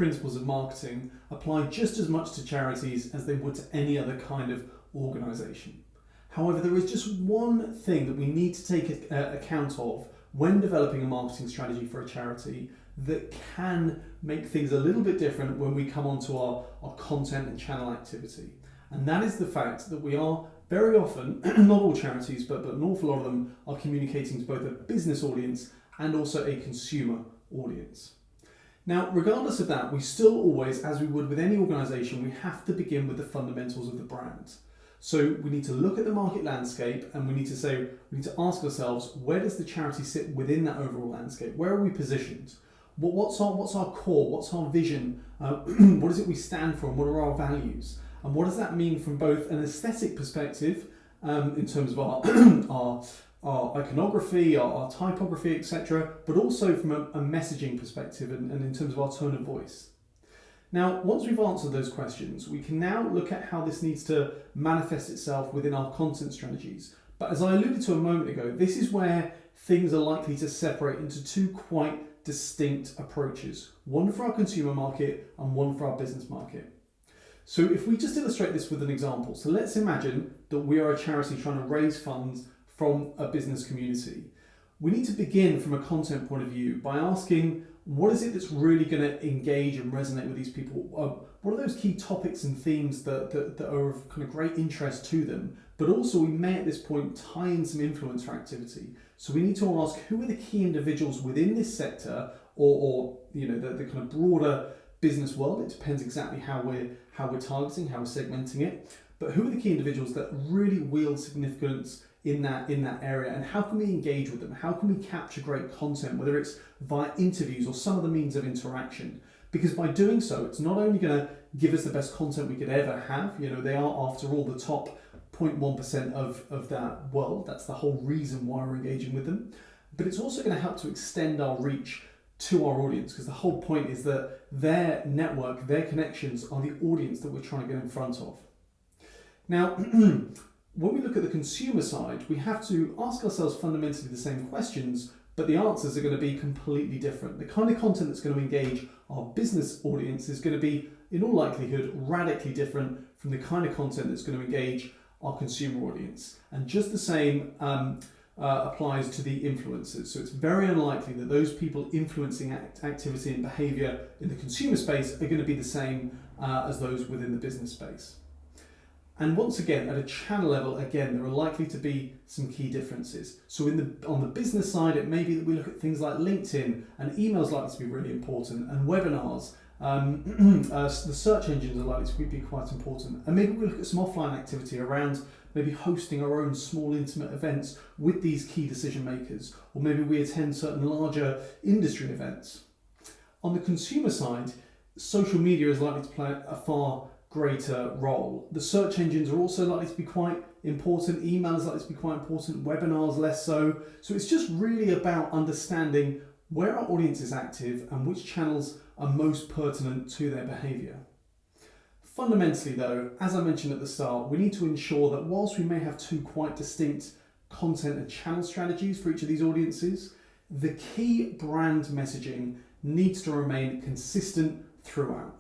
principles of marketing apply just as much to charities as they would to any other kind of organisation. However, there is just one thing that we need to take account of when developing a marketing strategy for a charity that can make things a little bit different when we come onto our content and channel activity. And that is the fact that we are very often, not all charities, but an awful lot of them are communicating to both a business audience and also a consumer audience. Now, regardless of that, we still always, as we would with any organisation, we have to begin with the fundamentals of the brand. So we need to look at the market landscape and we need to ask ourselves, where does the charity sit within that overall landscape? Where are we positioned? What's our core? What's our vision? What is it we stand for and what are our values? And what does that mean from both an aesthetic perspective, in terms of our iconography, our typography, etc., but also from a messaging perspective and in terms of our tone of voice. Now, once we've answered those questions, we can now look at how this needs to manifest itself within our content strategies. But as I alluded to a moment ago, this is where things are likely to separate into two quite distinct approaches, one for our consumer market and one for our business market. So if we just illustrate this with an example, so let's imagine that we are a charity trying to raise funds from a business community. We need to begin from a content point of view by asking, what is it that's really going to engage and resonate with these people? What are those key topics and themes that are of kind of great interest to them? But also we may at this point tie in some influencer activity. So we need to ask, who are the key individuals within this sector or the kind of broader business world? It depends exactly how we're targeting, how we're segmenting it. But who are the key individuals that really wield significance in that area, and how can we engage with them? How can we capture great content, whether it's via interviews or some other means of interaction? Because by doing so, it's not only going to give us the best content we could ever have, they are after all the top 0.1% of that world. That's the whole reason why we're engaging with them. But it's also going to help to extend our reach to our audience, because the whole point is that their network, their connections are the audience that we're trying to get in front of. Now, when we look at the consumer side, we have to ask ourselves fundamentally the same questions, but the answers are going to be completely different. The kind of content that's going to engage our business audience is going to be, in all likelihood, radically different from the kind of content that's going to engage our consumer audience. And just the same applies to the influencers. So it's very unlikely that those people influencing activity and behavior in the consumer space are going to be the same as those within the business space. And once again, at a channel level, again, there are likely to be some key differences. So on the business side, it may be that we look at things like LinkedIn, and emails likely to be really important, and webinars. The search engines are likely to be quite important. And maybe we look at some offline activity around maybe hosting our own small intimate events with these key decision makers, or maybe we attend certain larger industry events. On the consumer side, social media is likely to play a far greater role. The search engines are also likely to be quite important. Email is likely to be quite important. Webinars less so. So it's just really about understanding where our audience is active and which channels are most pertinent to their behaviour. Fundamentally though, as I mentioned at the start, we need to ensure that whilst we may have two quite distinct content and channel strategies for each of these audiences, the key brand messaging needs to remain consistent throughout.